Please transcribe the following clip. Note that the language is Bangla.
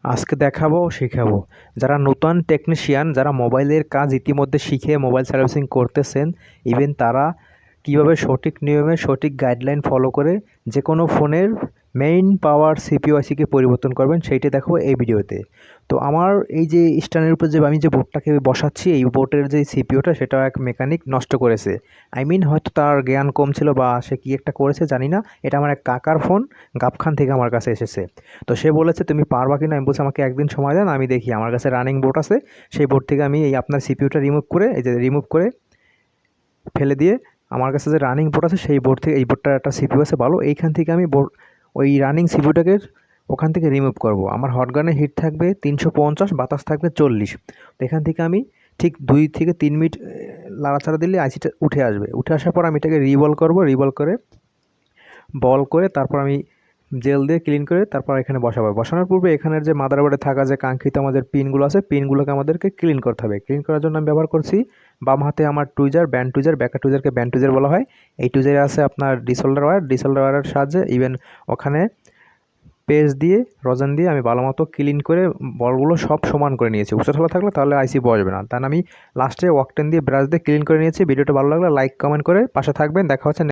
আজকে দেখাবো শেখাবো যারা নতুন টেকনিশিয়ান, যারা মোবাইলের কাজ ইতিমধ্যে শিখে মোবাইল সার্ভিসিং করতেছেন, ইভেন তারা কিভাবে সঠিক নিয়মে সঠিক গাইডলাইন ফলো করে যে কোনো ফোনের মেইন পাওয়ার সিপিইউ আইসিকে পরিবর্তন করবেন, সেইটা দেখাবো এই ভিডিওতে। তো আমার এই যে স্ট্যান্ডের উপর যে আমি যে বোর্ডটাকে বসাচ্ছি, এই বোর্ডের যে সিপিইউটা সেটা এক মেকানিক নষ্ট করেছে। হয়তো তার জ্ঞান কম ছিল বা সে কী একটা করেছে জানি না। এটা আমার এক কাকার ফোন, গাবখান থেকে আমার কাছে এসেছে। তো সে বলেছে তুমি পারবা কিনা, আমি বলছি আমাকে একদিন সময় দেন, আমি দেখি। আমার কাছে রানিং বোর্ড আছে, সেই বোর্ড থেকে আমি এই আপনার সিপিইউটা রিমুভ করে ফেলে দিয়ে আমার কাছে যে রানিং বোর্ড আছে সেই বোর্ড থেকে এই বোর্ডটার একটা সিপিইউ আছে ভালো, এইখান থেকে আমি ওই রানিং সিপিইউটাকে ওখান থেকে রিমুভ করব। আমার হটগানের হিট থাকবে 350, বাতাস থাকবে 40। তো এখান থেকে আমি ঠিক 2 থেকে 3 মিনিট লাড়াচাড়া দিলে আইসিটা উঠে আসবে। উঠে আসার পর আমি এটাকে রিবল করে তারপর আমি জেল দিয়ে ক্লিন করে তারপর এখানে বসাবো। বসানোর পূর্বে এখানের যে মাদারবোর্ডে থাকা যে কাঙ্ক্ষিত আমাদের পিনগুলো আছে, পিনগুলোকে আমাদেরকে ক্লিন করতে হবে। ক্লিন করার জন্য আমি ব্যবহার করছি বাম হাতে আমার টুইজার, ব্যান্ড টুইজার, ব্যাকার টুইজারকে ব্যান্ড টুইজার বলা হয়। এই টুইজারে আছে আপনার ডিসোল্ডার ওয়্যারের সাহায্যে ইভেন ওখানে পেস্ট দিয়ে রজন দিয়ে আমি ভালো মতো ক্লিন করে বলগুলো সব সমান করে নিয়েছি। উঁচু থাকলে তাহলে আইসি বসবে না। তাই আমি লাস্টে ওয়াকটেন দিয়ে ব্রাশ দিয়ে ক্লিন করে নিয়েছি। ভিডিওটা ভালো লাগলে লাইক কমেন্ট করে পাশে থাকবেন। দেখা হচ্ছে